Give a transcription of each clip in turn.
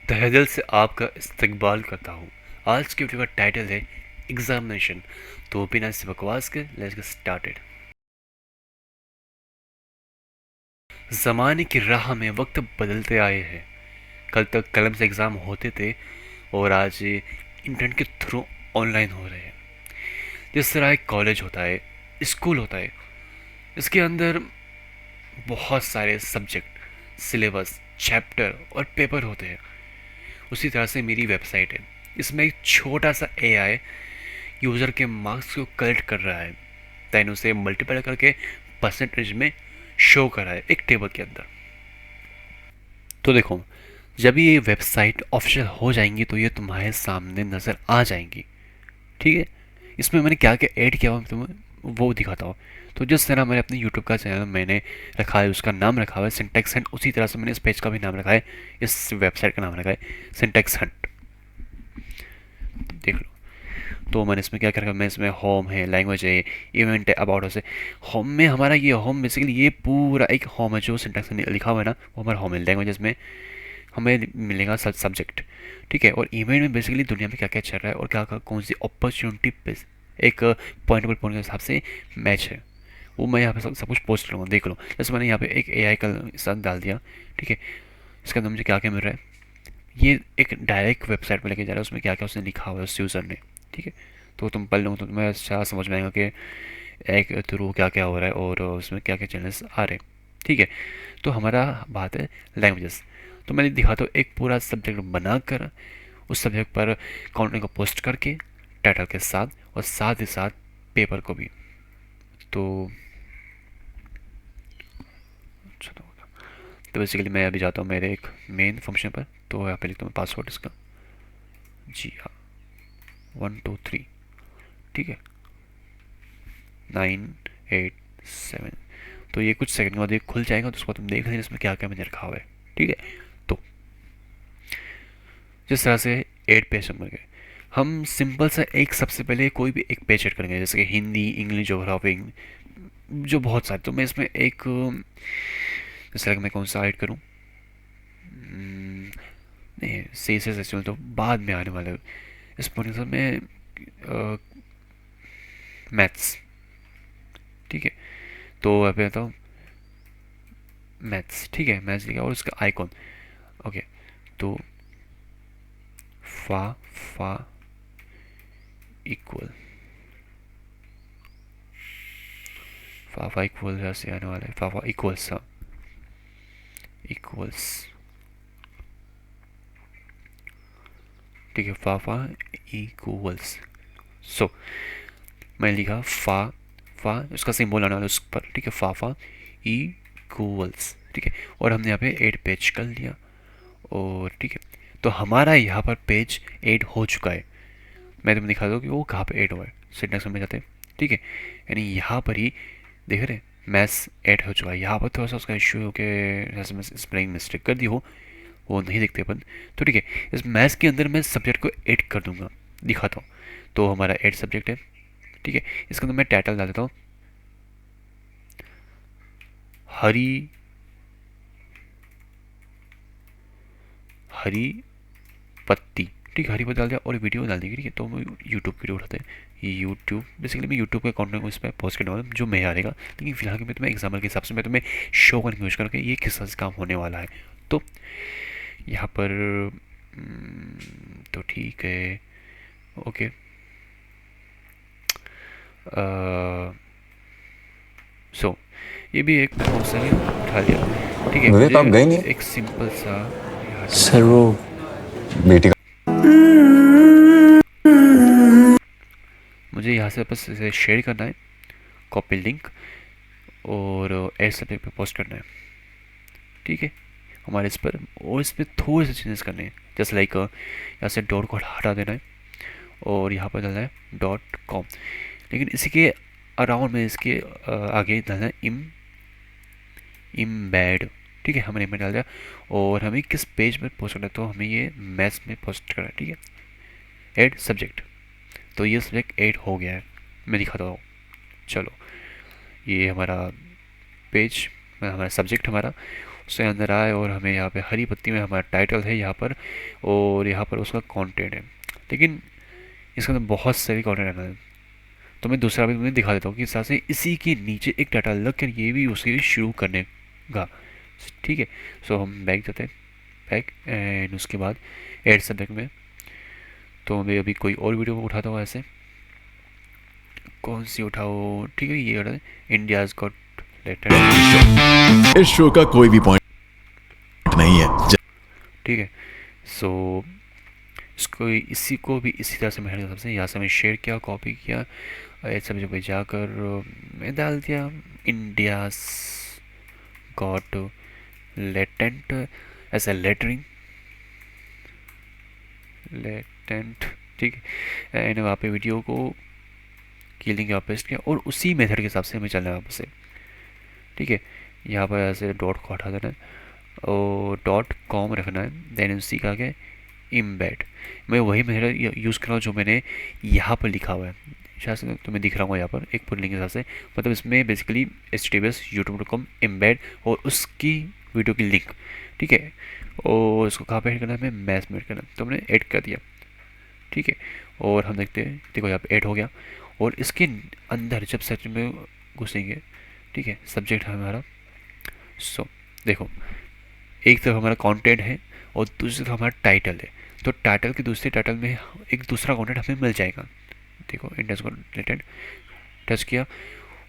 तहे दिल से आपका इस्तकबाल करता हूँ। आज की वीडियो का टाइटल है एग्जामिनेशन। तो बिना इस बकवास के लेट्स गेट स्टार्टेड। ज़माने की राह में वक्त बदलते आए हैं। कल तक कलम से एग्ज़ाम होते थे और आज ये इंटरनेट के थ्रू ऑनलाइन हो रहे हैं। जिस तरह एक कॉलेज होता है, स्कूल होता है, इसके अंदर बहुत सारे सब्जेक्ट, सिलेबस, चैप्टर और पेपर होते हैं। उसी तरह से मेरी वेबसाइट है। इसमें एक छोटा सा एआई यूज़र के मार्क्स को कलेक्ट कर रहा है, देन उसे मल्टीप्लाई करके परसेंटेज में शो कर रहा है एक टेबल के अंदर। तो देखो, जब ये वेबसाइट ऑफिशियल हो जाएंगी तो ये तुम्हारे सामने नज़र आ जाएंगी। ठीक है, इसमें मैंने क्या क्या ऐड किया हुआ मैं तुम्हें वो दिखाता हूँ। तो जिस तरह मैंने अपने यूट्यूब का चैनल मैंने रखा है, उसका नाम रखा हुआ है सिंटेक्स हंट, उसी तरह से मैंने इस पेज का भी नाम रखा है, इस वेबसाइट का नाम रखा है सिंटेक्स हंट। देख लो। तो मैंने इसमें क्या क्या रखा, मैं इसमें होम है, लैंग्वेज है, इवेंट है, अबाउट अस है। होम में हमारा ये होम बेसिकली ये पूरा एक होम है जो सिंटेक्स में लिखा हुआ है ना, वो हमारा होम है। लैंग्वेजेस में हमें मिलेगा सब्जेक्ट। ठीक है, और इवेंट में बेसिकली दुनिया में क्या क्या चल रहा है और क्या क्या कौन सी अपॉर्चुनिटी पे एक पॉइंटेबल पॉइंट के हिसाब से मैच है, वो मैं यहाँ पे सब कुछ पोस्ट करूँगा। देख लो, जैसे मैंने यहाँ पे एक एआई का साथ डाल दिया। ठीक है, इसके अंदर मुझे क्या क्या मिल रहा है, ये एक डायरेक्ट वेबसाइट पे लेके जा रहा है, उसमें क्या क्या उसने लिखा हुआ है उस यूज़र ने। ठीक है, तो तुम पढ़ लो तो तुम्हें अच्छा समझ में आएगा कि एक थ्रू क्या क्या हो रहा है और उसमें क्या क्या चैनल्स आ रहे हैं। ठीक है, तो हमारा बात है लैंग्वेजेस। तो मैंने दिखा तो एक पूरा सब्जेक्ट बनाकर उस सब्जेक्ट पर कंटेंट को पोस्ट करके टाइटल के साथ, और साथ ही साथ पेपर को भी। तो चलो, तो बेसिकली मैं अभी जाता हूँ मेरे एक मेन फंक्शन पर। तो यहाँ पे लिखता हूँ पासवर्ड इसका, जी हाँ, 1 2 3। ठीक है, 9 8 7। तो ये कुछ सेकंड के बाद ये खुल जाएगा, तो उसको तुम देख लेना इसमें क्या क्या मैंने रखा हुआ है। ठीक है, तो जिस तरह से 8 पेज बन गए, हम सिंपल सा एक सबसे पहले कोई भी एक पेज ऐड करेंगे, जैसे कि हिंदी, इंग्लिश, जोग्राफी, जो बहुत सारे। तो मैं इसमें एक, जैसे कि मैं कौन सा ऐड करूँ, नहीं सही से एक्चुअल तो बाद में आने वाले इस पॉइंट में मैथ्स। ठीक है, तो अभी बताओ मैथ्स। ठीक है, मैथ्स लिखा और उसका आइकॉन। ओके, तो फा फा इक्वल, फाफा इक्वल से आने वाला है, फाफा इक्वल्स, हाँ इक्वल्स। ठीक है, फाफा इक्वल्स। सो मैंने लिखा फा, फा उसका सिंबल आने वाला है उस पर। ठीक है, फाफा इक्वल्स। ठीक है, और हमने यहाँ पे 8 पेज कर लिया। और ठीक है, तो हमारा यहाँ पर पेज ऐड हो चुका है। मैं तुम्हें दिखा दूँ कि वो कहाँ पे ऐड हुआ है। सिंटेक्स में जाते हैं। ठीक है, यानी यहाँ पर ही देख रहे हैं मैथ्स ऐड हो चुका है। यहाँ पर थोड़ा सा उसका इशू हो के जैसे मैं स्पेलिंग मिस्टेक कर दी हो, वो नहीं दिखते अपन। तो ठीक है, इस मैथ्स के अंदर मैं सब्जेक्ट को ऐड कर दूंगा, दिखाता हूँ। तो हमारा ऐड सब्जेक्ट है। ठीक है, इसके अंदर मैं टाइटल डाल देता हूँ, हरी हरी पत्ती। ठीक है, हरी पत्ती डाल दिया और वीडियो डाल दी। ठीक है, तो हम यूट्यूब वीडियो उठाते हैं। ये यूट्यूब बेसिकली मैं यूट्यूब के कंटेंट को इस पर पोस्ट करने वाला हूँ जो मैं आएगा। लेकिन फिलहाल मैं तुम्हें एग्जाम्पल के हिसाब से मैं तुम्हें शो करने की कोशिश करूँ कि ये किस तरह से काम होने वाला है। तो यहाँ पर तो ठीक है, ओके। सो ये भी एक ऑप्शन ही उठा लिया। ठीक है, विवेक मुझे आप गए नहीं? एक सिंपल सा यहाँ सर हटाना वो है। बेटी का मुझे यहाँ से बस इसे शेयर करना है, कॉपी लिंक, और एड सब्जेक्ट पे पोस्ट करना है। ठीक है, हमारे इस पर, और इस पर थोड़े से चेंजेस करने हैं, जैसे लाइक यहाँ से डॉट को हटा देना है और यहाँ पर डालना है .com। लेकिन इसी के अराउंड में इसके आगे डालना है इम्बेड। ठीक है, हमने इम्बेड डाल दिया। और हमें किस पेज पर पोस्ट करना है, तो हमें ये मैथ्स में पोस्ट करना है। ठीक है, ऐड सब्जेक्ट। तो ये सब्जेक्ट ऐड हो गया है, मैं दिखाता हूँ। चलो, ये हमारा पेज, हमारा सब्जेक्ट हमारा उससे अंदर आए और हमें यहाँ पे हरी पत्ती में हमारा टाइटल है यहाँ पर, और यहाँ पर उसका कंटेंट है। लेकिन इसके अंदर बहुत सारी कंटेंट है, तो मैं दूसरा भी तुम्हें दिखा देता हूँ कि इस तरह से इसी के नीचे एक डाटा लग कर ये भी उसके शुरू करने का। ठीक है, सो हम बैक जाते हैं, बैक, एंड उसके बाद एड सब्जेक्ट में तो मैं अभी कोई और वीडियो उठाता हूँ ऐसे। कौन सी उठाओ, ठीक है ये उठा, इंडियाज गॉट लेटेस्ट। इस शो का कोई भी पॉइंट नहीं है। ठीक है, सो इसको इसी को भी इसी तरह से मैंने सबसे यहाँ से मैं शेयर किया, कॉपी किया, सब जगह जाकर मैं डाल दिया इंडियाज गॉट लेटेंट ऐसा लेटरिंग लेटेंट। ठीक है, एंड वहाँ पे वीडियो को की लिंक यहाँ पेस्ट किया और उसी मेथड के हिसाब से हमें चलना है वापस से। ठीक है, यहाँ पर ऐसे डॉट को हटा देना है और डॉट कॉम रखना है, देन उसी का आगे इम्बेड। मैं वही मेथड यूज़ कर रहा हूँ जो मैंने यहाँ पर लिखा हुआ है, शायद से तुम्हें दिख रहा हूँ यहाँ पर एक पूरी लिंक के हिसाब से। मतलब इसमें बेसिकली HTTPS youtube.com एम्बेड और उसकी वीडियो की लिंक। ठीक है, और उसको कहाँ पे ऐड करना है, हमें मैथ में ऐड करना है, तो हमने ऐड कर दिया। ठीक है, और हम देखते हैं, देखो यहाँ पे ऐड हो गया। और इसके अंदर जब सर्च में घुसेंगे, ठीक है, सब्जेक्ट है हमारा। सो देखो, एक तरफ हमारा कंटेंट है और दूसरी तरफ हमारा टाइटल है, तो टाइटल के दूसरे टाइटल में एक दूसरा कंटेंट हमें मिल जाएगा। देखो इंडेक्स को रिलेटेड टच किया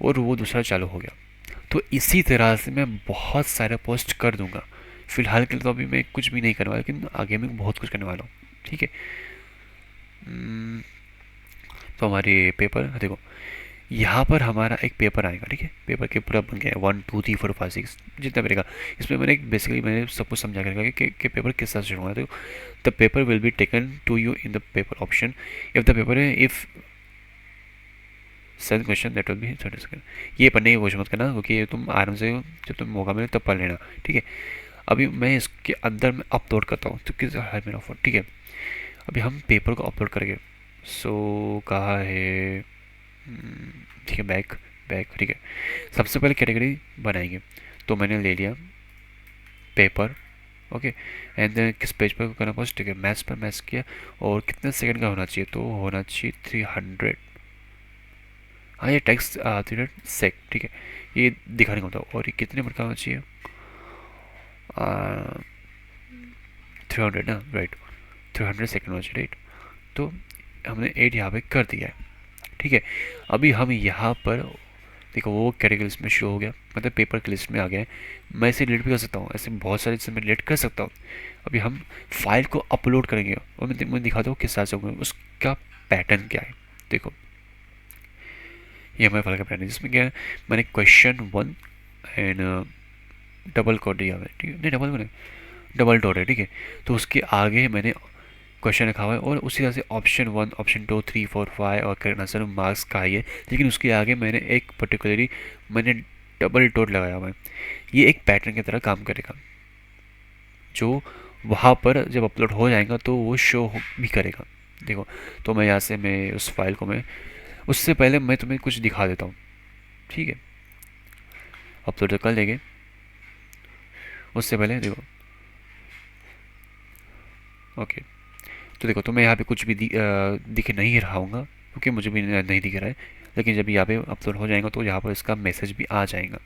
और वो दूसरा चालू हो गया। तो इसी तरह से मैं बहुत सारे पोस्ट कर दूंगा। फिलहाल के लिए तो अभी मैं कुछ भी नहीं करने वाला, लेकिन आगे मैं बहुत कुछ करने वाला हूँ। ठीक है, तो हमारे पेपर देखो, यहाँ पर हमारा एक पेपर आएगा। ठीक है, पेपर के पूरा बन गया 1 2 3 4 5 6 जितना बनेगा। इसमें मैंने बेसिकली मैंने सब कुछ समझा कर कि पेपर किस तरह से शुरू होगा। तो the paper will be taken to you in the paper option if the paper है, if second question that will be 30 second. ये पढ़ने की कोशिश मत करना, क्योंकि ये तुम आराम से जब तुम मौका मिले तब पढ़ लेना। ठीक है, अभी मैं इसके अंदर में अपलोड करता हूँ तो किस है मेरा फोन। ठीक है, अभी हम पेपर को अपलोड करेंगे। सो कहाँ है, ठीक है, बैक बैक। ठीक है, सबसे पहले कैटेगरी बनाएंगे, तो मैंने ले लिया पेपर। ओके, एंड देन किस पेज पर करना पोस्ट, ठीक है, मैथ्स पर मैथ्स किया। और कितने सेकंड का होना चाहिए, तो होना चाहिए 300। हाँ, ये टेक्स्ट 300 सेक। ठीक है, ये दिखाने को होता है। और ये कितने मिनट का होना चाहिए, 300 ना, राइट, 300 सेकेंड होना चाहिए, राइट। तो हमने 8 यहाँ पे कर दिया है। ठीक है, अभी हम यहाँ पर देखो वो कैटेगरी लिस्ट में शो हो गया, मतलब पेपर की लिस्ट में आ गया है। मैं इसे डिलीट भी कर सकता हूँ, ऐसे बहुत सारे चीज़ें मैं डिलीट कर सकता हूँ। अभी हम फाइल को अपलोड करेंगे और मैं दिखाता हूँ किस तरह से होगा, उसका पैटर्न क्या है। देखो ये हमारे फाइल का पैटर्न है, जिसमें क्या है, मैंने Question 1 एंड डबल कोड दिया हुआ है। ठीक है, नहीं डबल नहीं, डबल डॉट है। ठीक है, तो उसके आगे मैंने क्वेश्चन रखा हुआ है और उसी तरह से ऑप्शन 1 ऑप्शन 2 3 4 5 और करेक्ट आंसर मार्क्स का ही है। लेकिन उसके आगे मैंने एक पर्टिकुलरली मैंने डबल डॉट लगाया हुआ है। ये एक पैटर्न की तरह काम करेगा, जो वहाँ पर जब अपलोड हो जाएगा तो वो शो भी करेगा। देखो, तो मैं यहाँ से मैं उस फाइल को मैं उससे पहले मैं तुम्हें कुछ दिखा देता हूँ। ठीक है, अपलोड तो कर लेंगे, उससे पहले देखो। ओके, तो देखो, तो मैं यहाँ पे कुछ भी दिख नहीं रहा हूँगा, क्योंकि मुझे भी नहीं दिख रहा है। लेकिन जब यहाँ पे अपलोड हो जाएगा तो यहाँ पर इसका मैसेज भी आ जाएगा।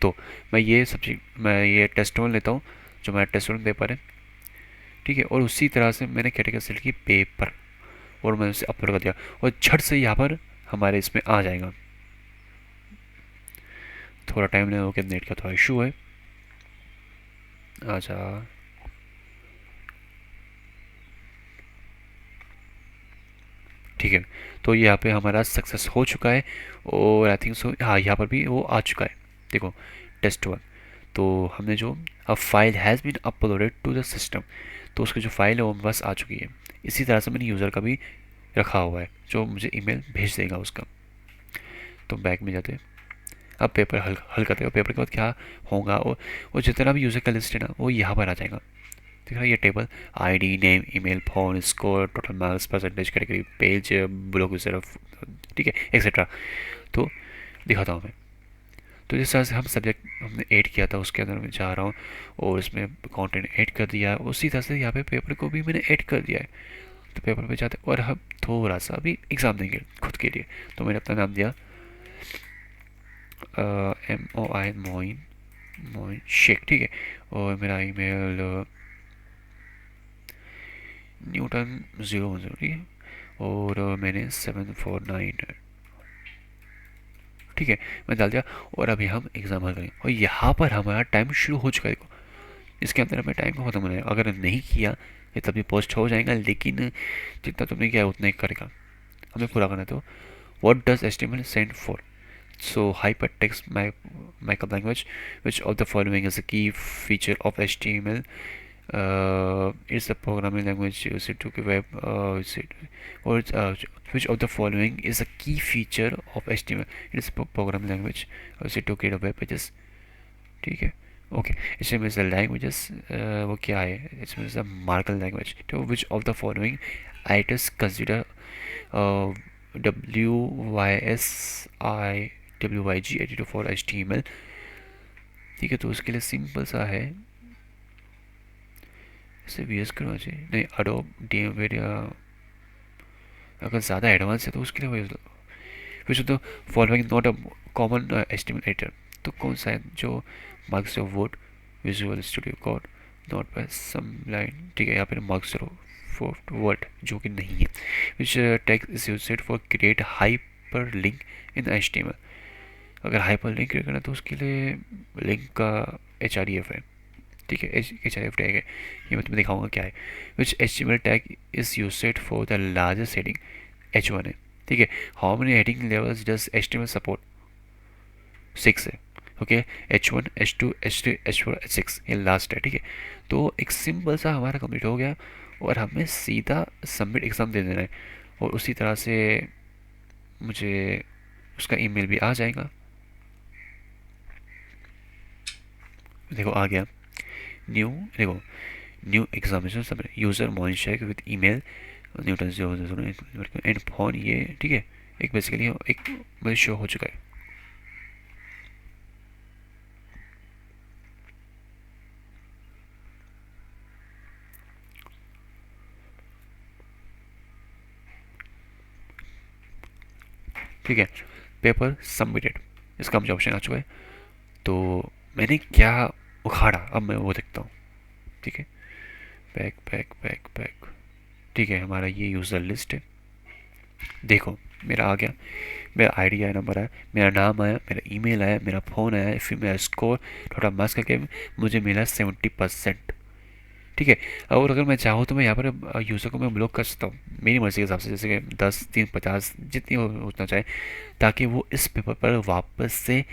तो मैं ये सब्जेक्ट, मैं ये टेस्ट 1 लेता हूँ, जो मेरा टेस्ट 1 पेपर है। ठीक है, और उसी तरह से मैंने कैटेगरी सेलेक्ट की पेपर और मैंने उसे अपलोड कर दिया और झट से यहाँ पर हमारे इसमें आ जाएगा। थोड़ा टाइम लेगा, ओके, नेट का थोड़ा इशू है। अच्छा, ठीक है, तो यहाँ पे हमारा सक्सेस हो चुका है और आई थिंक सो, हाँ यहाँ पर भी वो आ चुका है। देखो टेस्ट 1, तो हमने जो अब file has been uploaded to the system, तो उसकी जो फाइल है वो मेरे पास आ चुकी है। इसी तरह से मैंने यूज़र का भी रखा हुआ है जो मुझे ईमेल भेज देगा उसका। तो बैक में जाते हैं, अब पेपर हल हल करते हैं। पेपर के बाद क्या होगा, और जितना भी यूज़र का लिस्ट है ना वो यहाँ पर आ जाएगा। दिख रहा है ये table, ID, name, email, phone, score, total marks, percentage, category, page, blog user, ठीक है, एक्सेट्रा। तो दिखाता हूँ मैं। तो जिस तरह से हम सब्जेक्ट हमने ऐड किया था उसके अंदर मैं जा रहा हूँ और इसमें कंटेंट ऐड कर दिया, उसी तरह से यहाँ पे पेपर को भी मैंने ऐड कर दिया है। तो पेपर पे जाते और हम थोड़ा सा अभी एग्ज़ाम देंगे खुद के लिए। तो मैंने अपना नाम दिया MOI मोइन मोइन शेख, ठीक है। और मेरा ईमेल Newton010, ठीक है। और मैंने 749, ठीक है, मैं डाल दिया। और अभी हम एग्ज़ाम हल करेंगे और यहाँ पर हमारा टाइम शुरू हो चुका है। देखो इसके अंदर हमें टाइम को ख़त्म होना है। अगर नहीं किया ये तभी पोस्ट हो जाएगा, लेकिन जितना तुमने किया उतना ही करेगा, हमें पूरा करना है। तो what does HTML stand for? So hypertext markup language, which of the following is a key feature of HTML? It's a programming language used to web. Is it, or which of the following is a key feature of HTML? It is a programming language used to create web pages. ठीक है, okay. HTML is a languages, वो क्या है? HTML is a markup language. तो which of the following writers consider WYSI editor for HTML? ठीक है, तो उसके लिए सिंपल सा है, इसे वी एस करना चाहिए, नहीं अडोब DM या अगर ज़्यादा एडवांस है तो उसके लिए which of the following not a common HTML editor? तो कौन सा है जो Microsoft Word, Visual Studio Code, Notepad, Sublime, ठीक है। यहाँ पर माइक्रोसॉफ्ट वर्ड जो कि नहीं है। Which text is used for create hyper link in HTML? अगर हाइपर लिंक क्रिएट करना तो उसके लिए लिंक का href है, ठीक है, href टैग है, ये मैं तुम्हें दिखाऊंगा क्या है। विच HTML tag is used for the largest heading? H1 है, ठीक है। How many heading levels does HTML support? 6 है, okay. H1, H2, H3, H4, H6 ये लास्ट है, ठीक है। तो एक सिंपल सा हमारा कंप्लीट हो गया और हमें सीधा सबमिट एग्ज़ाम दे देना है और उसी तरह से मुझे उसका ईमेल भी आ जाएगा। देखो आ गया, न्यू, देखो new examination submit, user Moin Sheikh with email Newton010 and phone, ये ठीक है। एक बेसिकली एक मुझे शो हो चुका है। ठीक है, पेपर सबमिटेड, इसका मुझे ऑप्शन आ चुका है। तो मैंने क्या उखाड़ा अब मैं वो देखता हूँ, ठीक है। बैक बैक बैक बैक, ठीक है, हमारा ये यूज़र लिस्ट है। देखो मेरा आ गया, मेरा आईडी आया, नंबर आया, मेरा नाम आया, मेरा ईमेल आया, मेरा फ़ोन आया, फिर मेरा स्कोर थोड़ा मार्क्स करके मुझे मिला 70%, ठीक है। और अगर मैं चाहूँ तो मैं यहाँ पर यूज़र को मैं ब्लॉक कर सकता हूँ मेरी मर्ज़ी के हिसाब से, जैसे कि 10, 3, 50 जितनी उतना चाहे, ताकि वो इस पेपर पर वापस से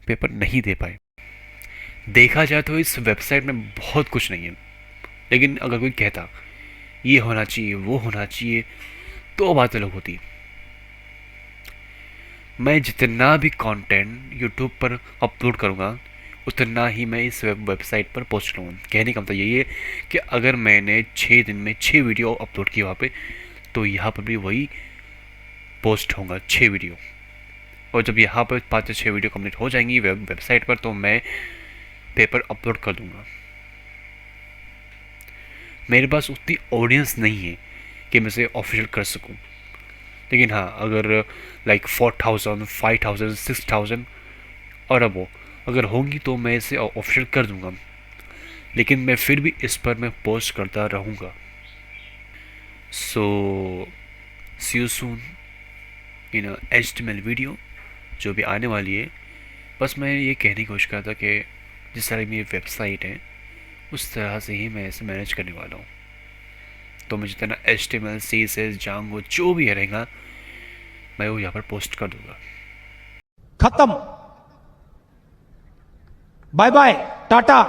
पेपर नहीं दे पाए। देखा जाए तो इस वेबसाइट में बहुत कुछ नहीं है, लेकिन अगर कोई कहता ये होना चाहिए वो होना चाहिए तो बात अलग होती। मैं जितना भी कंटेंट यूट्यूब पर अपलोड करूँगा उतना ही मैं इस वेबसाइट पर पोस्ट करूँगा। कहने का मतलब यही है कि अगर मैंने 6 दिन में 6 वीडियो अपलोड किए वहाँ पे, तो यहाँ पर भी वही पोस्ट होगा 6 वीडियो। और जब यहाँ पर 5 से 6 वीडियो कंप्लीट हो जाएंगी वेबसाइट पर, तो मैं पेपर अपलोड कर दूँगा। मेरे पास उतनी ऑडियंस नहीं है कि मैं इसे ऑफिशियल कर सकूं, लेकिन हाँ अगर लाइक 4000, 5000, 6000 और अब वो अगर होंगी तो मैं इसे ऑफिशियल कर दूंगा, लेकिन मैं फिर भी इस पर मैं पोस्ट करता रहूँगा। So see you soon in HTML video जो भी आने वाली है। बस मैं ये कहने की कोशिश कर रहा था कि जिस तरह मेरी वेबसाइट है उस तरह से ही मैं इसे मैनेज करने वाला हूँ। तो मैं जितना HTML, CSS, Django जो भी रहेगा मैं वो यहाँ पर पोस्ट कर दूंगा। खत्म, bye bye, tata,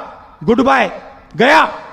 goodbye, गया।